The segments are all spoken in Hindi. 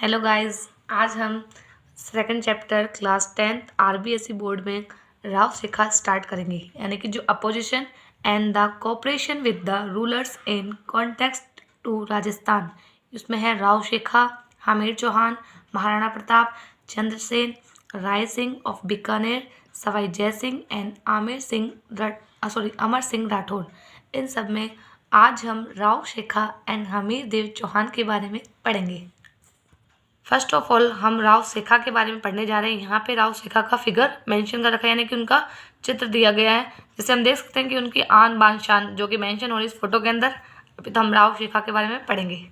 Hello guys. आज हम second chapter class 10th RBSE board में राव शिखा स्टार्ट करेंगे, यानी कि जो opposition and the cooperation with the rulers in context to Rajasthan. उसमें है राव शिखा, हमीर चौहान, महाराणा प्रताप, चंद्रसेन, राय सिंह ऑफ बीकानेर, सवाई जय सिंह एंड अमर सिंह राठौर। इन सब में आज हम राव शिखा एंड हमीर देव चौहान के बारे में पढ़ेंगे। फर्स्ट ऑफ ऑल हम राव शिखा के बारे में पढ़ने जा रहे हैं। यहाँ पे राव शिखा का फिगर मेंशन कर रखा है, यानी कि उनका चित्र दिया गया है, जिसे हम देख सकते हैं कि उनकी आन बान शान जो कि मेंशन हो रही है इस फोटो के अंदर। अभी तो हम राव शिखा के बारे में पढ़ेंगे।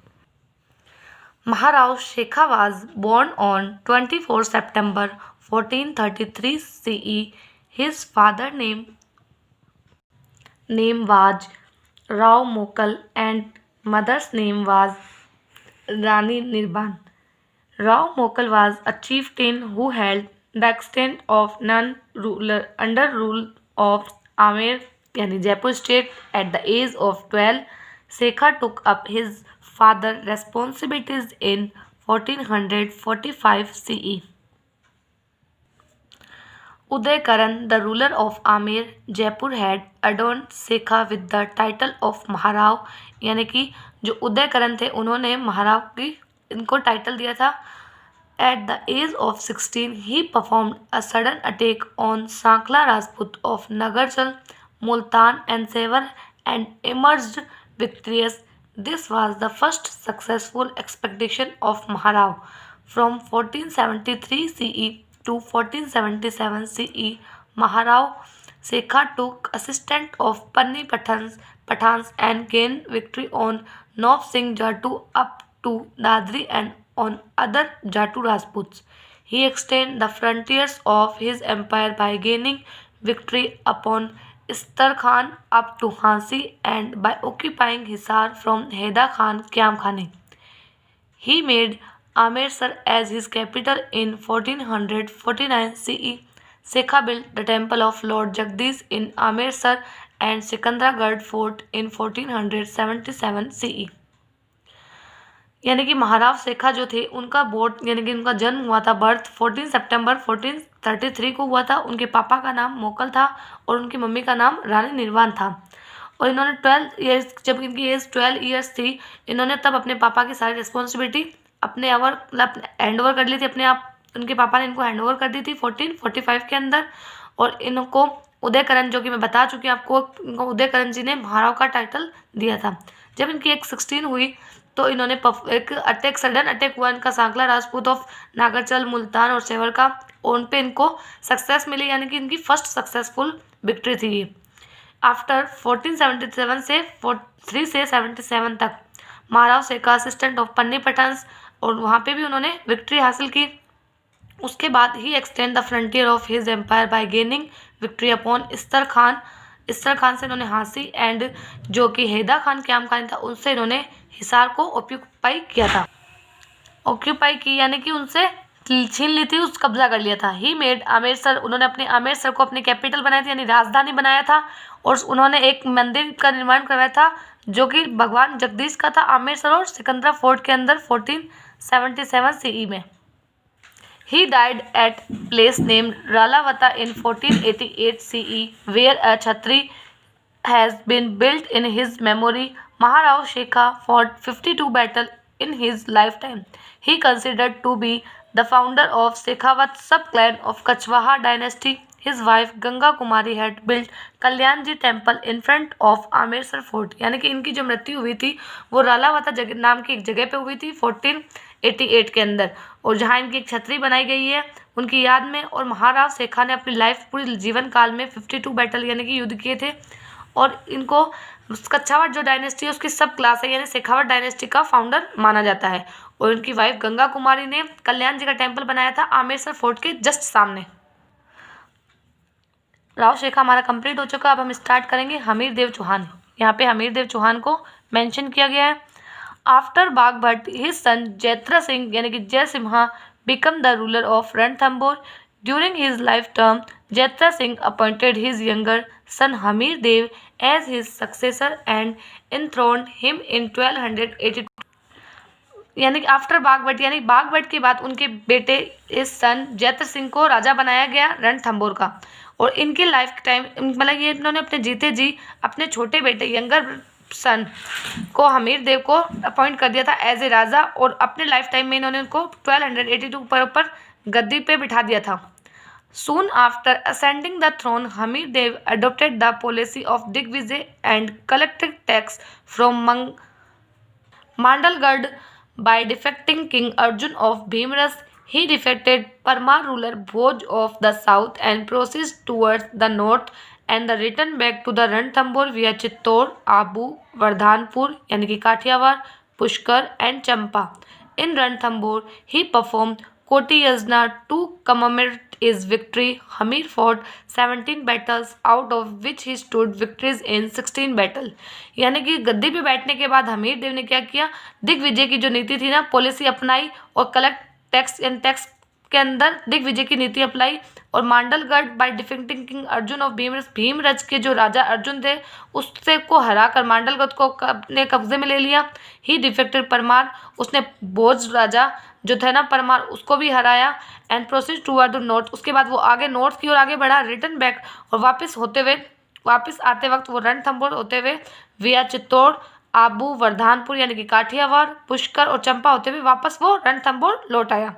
महाराव शिखा was born on 24 September 1433 CE. His father name was Rao Mokal and mother's name was Rani Nirban. Rao Mokal was a chieftain who held the extent of under rule of Amer यानी Jaipur state at the age of 12. Sekha took up his father's responsibilities in 1445 CE. Udaykaran, the ruler of Amer, Jaipur, had adorned Sekha with the title of Maharav, यानी कि जो उदयकरण थे उन्होंने महाराव की इनको टाइटल दिया था। At the age of 16, he performed a sudden attack on Sankla Rajput of Nagarchal, Multan and Sevar and emerged victorious. This was the first successful expedition of Maharav. From 1473 CE to 1477 CE, Maharav Sekha took assistance of Panni Pathans and gained victory on Nav Singh Jatu up to Dadri and on other Jatu Rajputs. He extended the frontiers of his empire by gaining victory upon Istar Khan up to Hansi and by occupying Hisar from Haida Khan Kyam Khani. He made Amritsar as his capital in 1449 CE. Sekha built the temple of Lord Jagdish in Amritsar and Sikandragarh fort in 1477 CE. यानी कि महाराव शेखा जो थे उनका बोर्ड यानी कि उनका जन्म हुआ था, बर्थ 14 सितंबर 1433 को हुआ था। उनके पापा का नाम मोकल था और उनकी मम्मी का नाम रानी निर्वाण था। और इन्होंने 12 ईयर्स, जब इनकी एज 12 ईयर्स थी, इन्होंने तब अपने पापा की सारी रिस्पॉन्सिबिलिटी अपने हैंड ओवर कर ली थी अपने आप। उनके पापा ने इनको हैंड ओवर कर दी थी 1445 के अंदर। और इनको उदयकरण, जो कि मैं बता चुकी हूँ आपको, इनको उदयकरण जी ने महाराव का टाइटल दिया था। जब इनकी एक 16 हुई तो इन्होंने एक सडन अटैक हुआ इनका सांकला राजपूत ऑफ नागरचल, मुल्तान और सेवर का, और उन पे इनको सक्सेस मिली, यानी कि इनकी फर्स्ट सक्सेसफुल विक्ट्री थी ये। आफ्टर 1477 से 3 से 77 तक महाराव शेखा असिस्टेंट ऑफ पन्नी पठान्स, और वहाँ पे भी उन्होंने विक्ट्री हासिल की। उसके बाद ही extend the frontier of his empire by gaining victory upon Istar Khan से इन्होंने हांसी एंड जो कि हैदा खान क्याम खान था उनसे इन्होंने हिसार को ऑक्यूपाई की, यानी कि उनसे छीन ली थी, उस कब्जा कर लिया था। ही मेड अमृतसर, उन्होंने अपने अमृतसर को अपनी कैपिटल बनाई थी, यानी राजधानी बनाया था। और उन्होंने एक मंदिर का निर्माण करवाया था जो कि भगवान जगदीश का था, अमृतसर और सिकंदरा फोर्ट के अंदर 1477 CE में। He died at place named Ralavata in 1488 CE, where a chhatri has been built in his memory. Maharav Shekha fought 52 battles in his lifetime. He considered to be the founder of Shekhawat sub-clan of Kachwaha dynasty. His wife Ganga Kumari had built Kalyanji temple in front of Amritsar fort. यानी कि इनकी जो मृत्यु हुई थी वो रालावता नाम की एक जगह पे हुई थी 1488 के अंदर, और जहाँ इनकी एक छतरी बनाई गई है उनकी याद में। और महाराव शेखा ने अपनी लाइफ पूरी जीवन काल में 52 बैटल यानी कि युद्ध किए थे, और इनको कच्छावट जो डायनेस्टी है उसकी सब क्लास है, यानी शेखावत डायनेस्टी का फाउंडर माना जाता है। और उनकी वाइफ गंगा कुमारी ने कल्याण जी का टेम्पल बनाया था आमेरसर फोर्ट के जस्ट सामने। राव शेखा हमारा कंप्लीट हो चुका। अब हम स्टार्ट करेंगे हमीर देव चौहान। यहाँ पे हमीर देव चौहान को मेंशन किया गया है। After Vagbhata his son Jaitra Singh यानी कि Jai Simha become the ruler of Ranthambore. During his life term Jaitra Singh appointed his younger son Hammir Dev as his successor and enthroned him in 1282। यानी कि आफ्टर बागभट, यानी बागभट के बाद उनके बेटे इस सन जैत्र सिंह को राजा बनाया गया रणथंभौर का। और इनके लाइफ टाइम मतलब ये इन्होंने अपने जीते जी अपने छोटे बेटे यंगर सन को हमीर देव को अपॉइंट कर दिया था एज ए राजा, और अपने लाइफ टाइम में इन्होंने उनको 1282 पर गद्दी पे बिठा दिया था। Soon after ascending the throne, Hamir Dev adopted the policy of Digvijay and collected tax from Mandalgarh by defecting King Arjun of Bhimras. He defected Parmar ruler Bhoj of the south and proceeded towards the north and the return back to the Ranthambore via Chittor, Abu, Vardhanpur यानी कि Kathiawar, Pushkar and Champa. In Ranthambore, he performed Koti Yajna to commemorate his victory. Hamir fought 17 battles, out of which he stood victories in 16 battle. यानी कि गद्दी पे बैठने के बाद हमीर देव ने क्या किया, दिग्विजय की जो नीति थी ना, पॉलिसी अपनाई और कलेक्ट टैक्स एंड टैक्स के अंदर दिग्विजय की नीति अप्लाई, और Mandalgarh by defeating king Arjun of Bhimraj, Bhimraj के जो राजा अर्जुन थे उससे को हराकर मांडलगढ़ को अपने कब्जे में ले लिया। ही डिफेक्टेड परमार, उसने भोज राजा जो थे ना परमार उसको भी हराया। And proceed toward the north, उसके बाद वो आगे नॉर्थ की ओर आगे बढ़ा। रिटर्न बैक, और वापस आते वक्त वो रणथंभौर होते हुए विया चित्तौड़, आबू, वर्धानपुर यानी कि काठियावाड़, पुष्कर और चंपा होते हुए वापस वो रणथंभौर लौट आया।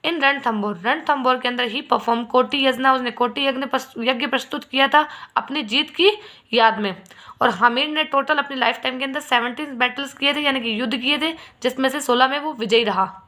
इन रणथंभौर के अंदर ही परफॉर्म कोटि यज्ञ, उसने कोटि यज्ञ प्रस्तुत किया था अपनी जीत की याद में। और हमीर ने टोटल अपनी लाइफ टाइम के अंदर 17 बैटल्स किए थे यानी कि युद्ध किए थे, जिसमें से 16 में वो विजयी रहा।